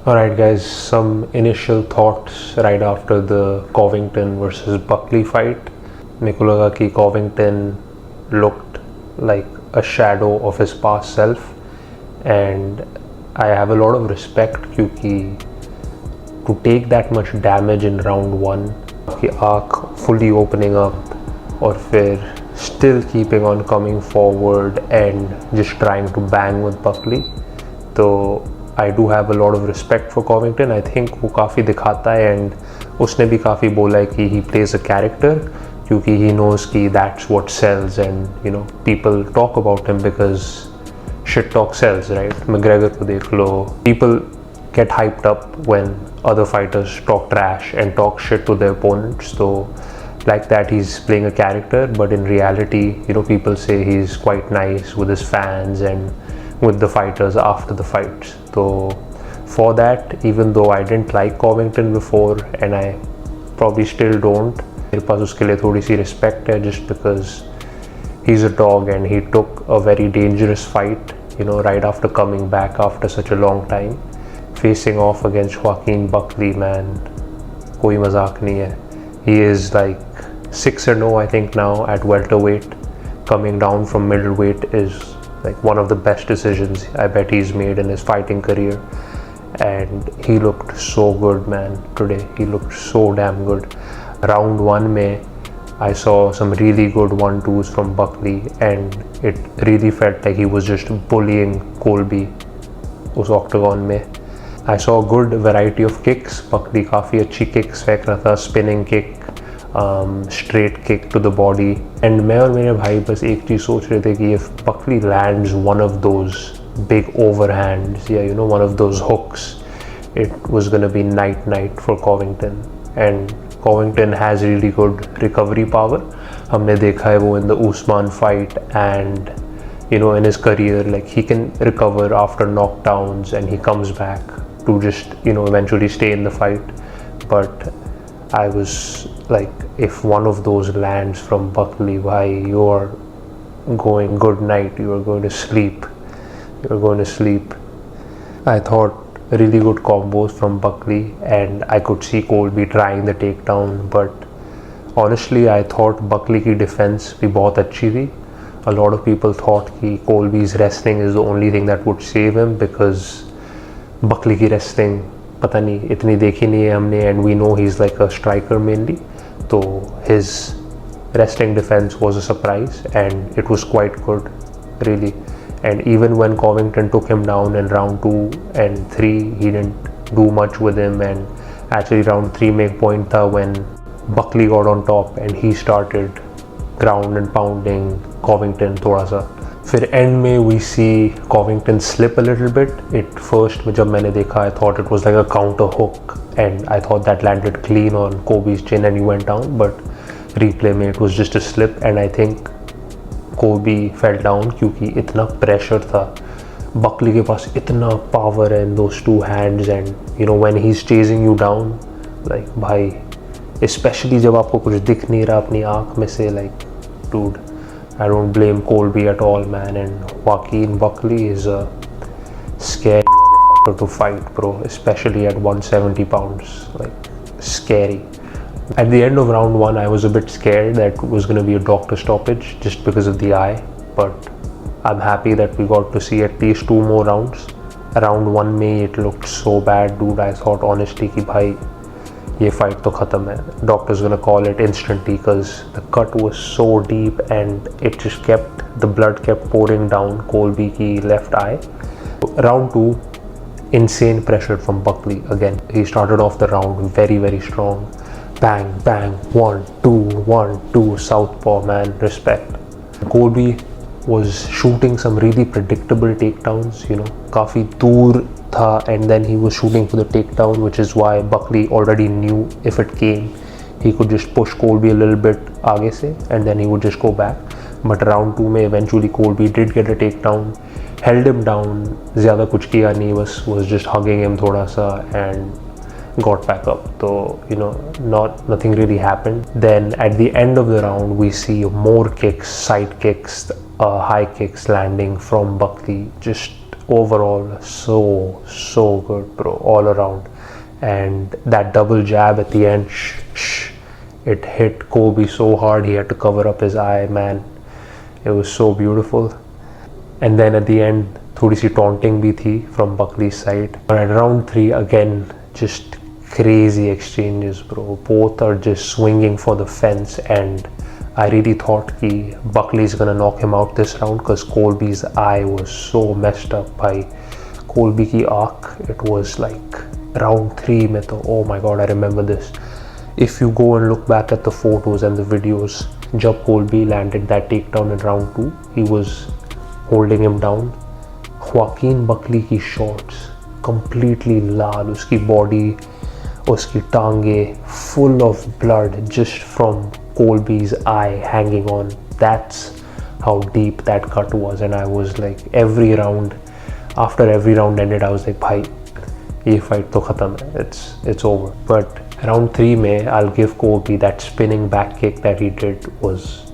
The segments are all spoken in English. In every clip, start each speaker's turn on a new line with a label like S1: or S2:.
S1: Alright guys, some initial thoughts right after the Covington versus Buckley fight. मेरे को लगा कि Covington looked like a shadow of his past self and I have a lot of respect क्योंकि to take that much damage in round 1 कि आँख fully opening up और फिर still keeping on coming forward and just trying to bang with Buckley, तो I do have a lot of respect for Covington. I think वो काफ़ी दिखाता है and उसने भी काफ़ी बोला है कि he plays a character क्योंकि he knows कि that's what sells and you know people talk about him because shit talk sells, right? McGregor को देख लो, people get hyped up when other fighters talk trash and talk shit to their opponents. So like that he's playing a character, but in reality, you know, people say he's quite nice with his fans and with the fighters after the fights. So for that, even though I didn't like Covington before and I probably still don't, मेरे पास उसके लिए थोड़ी सी respect है just because he's a dog and he took a very dangerous fight, you know, right after coming back after such a long time, facing off against Joaquin Buckley, man, कोई मजाक नहीं है. He is like 6-0 I think now at welterweight. Coming down from middleweight is like one of the best decisions I bet he's made in his fighting career, and he looked so good, man. Today he looked so damn good. Round 1 mein I saw some really good 1-2s from Buckley and it really felt like he was just bullying Colby उस octagon में. I saw a good variety of kicks. Buckley काफ़ी अच्छी kicks फेंक रहा था, spinning kick, straight kick to the body, and मैं और मेरे भाई बस एक चीज़ सोच रहे थे कि if Buckley lands one of those big overhands, yeah, you know, one of those hooks, it was gonna be night for Covington. And Covington has really good recovery power. हमने देखा है वो in the Usman fight and you know in his career, like he can recover after knockdowns and he comes back to just, you know, eventually stay in the fight. But I was like, if one of those lands from Buckley, why, you are going good night, you are going to sleep, you're going to sleep. I thought really good combos from Buckley and I could see Colby trying the takedown, but honestly I thought Buckley की defense भी बहुत अच्छी थी. A lot of people thought कि Colby's wrestling is the only thing that would save him because Buckley की wrestling पता नहीं इतनी देखी नहीं है हमने, and we know he's like a striker mainly, तो his wrestling defense was a surprise and it was quite good, really. And even when Covington took him down in round 2 and 3, he didn't do much with him, and actually round 3 में एक point था when Buckley got on top and he started ground and pounding Covington थोड़ा सा. फिर end में we see Covington slip a little bit. It first जब मैंने देखा I thought it was like a counter hook and I thought that landed clean on Colby's chin and he went down, but replay में it was just a slip and I think Colby fell down क्योंकि इतना pressure था. Buckley के पास इतना power है in those two hands and you know when he's chasing you down, like भाई, especially जब आपको कुछ दिख नहीं रहा अपनी आँख में से, like dude, I don't blame Colby at all, man. And Joaquin Buckley is a scary motherfucker to fight, bro, especially at 170 pounds, like scary. At the end of round 1, I was a bit scared that it was going to be a doctor stoppage just because of the eye, but I'm happy that we got to see at least 2 more rounds. Round 1 में it looked so bad, dude. I thought honestly कि भाई ये fight तो ख़त्म है. Doctor's gonna call it instantly because the cut was so deep and it just kept, the blood kept pouring down Colby की left eye. Round 2, insane pressure from Buckley again. He started off the round very strong. Bang, bang, 1-2, southpaw, man, respect. Colby was shooting some really predictable takedowns, you know, काफ़ी दूर था, and then he was shooting for the takedown, which is why Buckley already knew if it came, he could just push Colby a little bit आगे से, and then he would just go back. But round 2 में eventually Colby did get a takedown, held him down, ज़्यादा कुछ किया नहीं, was just hugging him थोड़ा सा and got back up. So you know, nothing really happened. Then at the end of the round we see more kicks, side kicks, high kicks landing from Buckley, just overall so good, bro, all around. And that double jab at the end, it hit Colby so hard he had to cover up his eye, man. It was so beautiful. And then at the end, थोड़ी सी taunting भी थी from Buckley's side. But at round 3, again, just crazy exchanges, bro. Both are just swinging for the fence, and I really thought कि Buckley's gonna knock him out this round because Colby's eye was so messed up by Colby की आँख. It was like round 3 में तो, oh my god, I remember this. If you go and look back at the photos and the videos, जब Colby landed that takedown in round 2, he was holding him down. Joaquin Buckley की shots completely लाल, उसकी body, उसकी टांगे full of blood just from Colby's eye hanging on. That's how deep that cut was. And I was like, every round, after every round ended, I was like, भाई ये fight तो खत्म है, it's over. But round 3 में, I'll give Colby that spinning back kick that he did was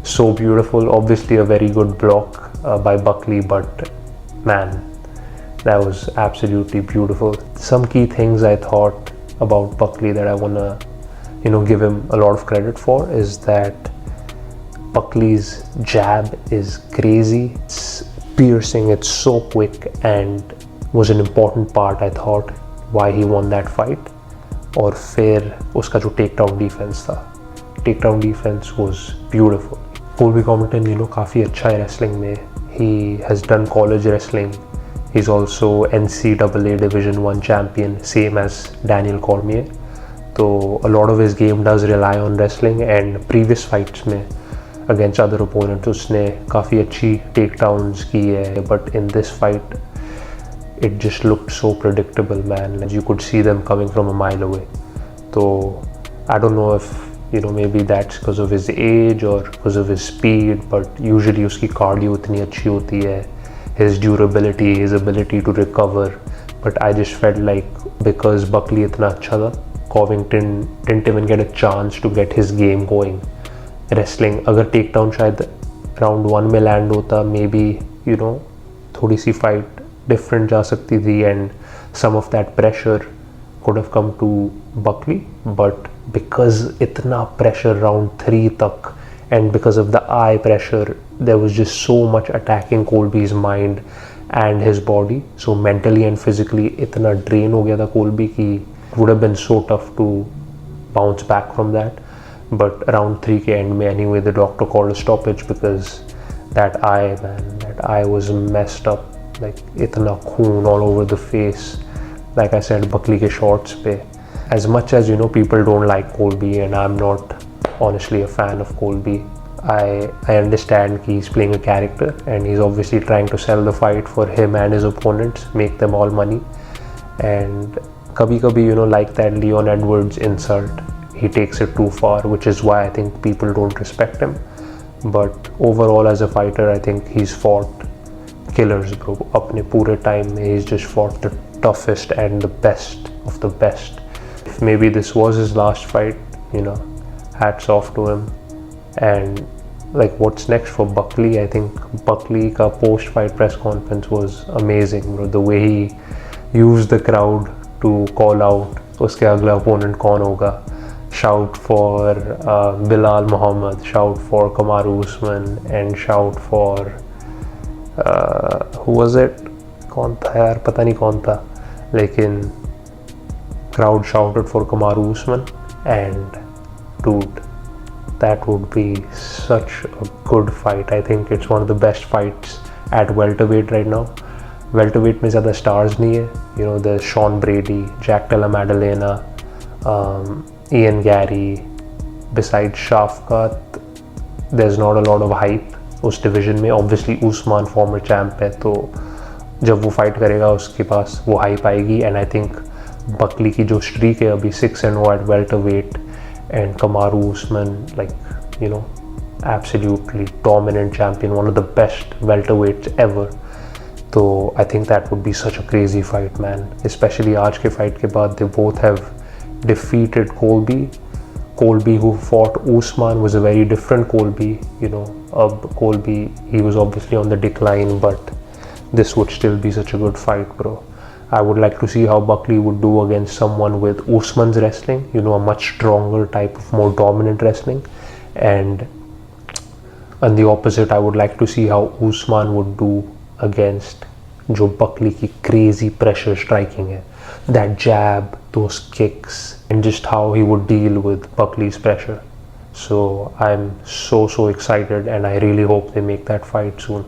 S1: so beautiful. Obviously a very good block by Buckley, but man, that was absolutely beautiful. Some key things I thought about Buckley that I wanna, give him a lot of credit for is that Buckley's jab is crazy, it's piercing, it's so quick, and was an important part, I thought, why he won that fight. और फिर उसका जो takedown defense था, takedown defense was beautiful. Colby Covington, काफ़ी अच्छा है wrestling में. He has done college wrestling. He's also NCAA Division 1 champion, same as Daniel Cormier. So a lot of his game does rely on wrestling, and previous fights में against other opponents उसने काफ़ी अच्छी takedowns की है. But in this fight, it just looked so predictable, man. You could see them coming from a mile away. So I don't know if maybe that's because of his age or because of his speed, but usually उसकी cardio इतनी अच्छी होती है, his durability, his ability to recover. But I just felt like because Buckley इतना अच्छा था, Covington didn't even get a chance to get his game going. Wrestling, अगर takedown शायद round 1 में land होता, maybe थोड़ी सी fight different जा सकती थी, and some of that pressure could have come to Buckley. But because itna pressure round 3 tak, and because of the eye pressure, there was just so much attacking Colby's mind and his body. So mentally and physically itna drain ho gaya tha Colby ki it would have been so tough to bounce back from that. But round 3 ke end mein anyway, the doctor called a stoppage because that eye, man, that eye was messed up. Like itna khoon all over the face. Like I said, Buckley ke shots pe. As much as people don't like Colby, and I'm not honestly a fan of Colby, I understand he's playing a character, and he's obviously trying to sell the fight for him and his opponents, make them all money. And kabhi like that Leon Edwards insult, he takes it too far, which is why I think people don't respect him. But overall as a fighter, I think he's fought killers, bro. Apne pure time mein, he's just fought the toughest and the best of the best. If maybe this was his last fight, hats off to him. And like, what's next for Buckley? I think Buckley ka post-fight press conference was amazing, bro. The way he used the crowd to call out uske agla opponent kaun hoga, shout for Bilal Muhammad, shout for Kamaru Usman, and shout for who was it? कौन था यार, पता नहीं कौन था, लेकिन crowd shouted for Kamaru Usman. And dude, that would be such a good fight. I think it's one of the best fights at welterweight right now. Welterweight में ज़्यादा stars नहीं है. There's Sean Brady, Jack Della Maddalena, Ian Gary. Besides Shafkat, there's not a lot of hype उस division में. Obviously Usman former champ है, तो जब वो fight करेगा उसके पास वो hype आएगी. And I think Buckley की जो streak है अभी 6-0 at welterweight, and Kamaru Usman, like, absolutely dominant champion, one of the best welterweights ever. So I think that would be such a crazy fight, man. Especially आज के fight के बाद, they both have defeated Colby. Colby who fought Usman was a very different Colby. Colby, he was obviously on the decline, but this would still be such a good fight, bro. I would like to see how Buckley would do against someone with Usman's wrestling, you know, a much stronger type of more dominant wrestling. And on the opposite, I would like to see how Usman would do against जो Buckley की crazy pressure striking है, that jab, those kicks, and just how he would deal with Buckley's pressure. So I'm so excited, and I really hope they make that fight soon.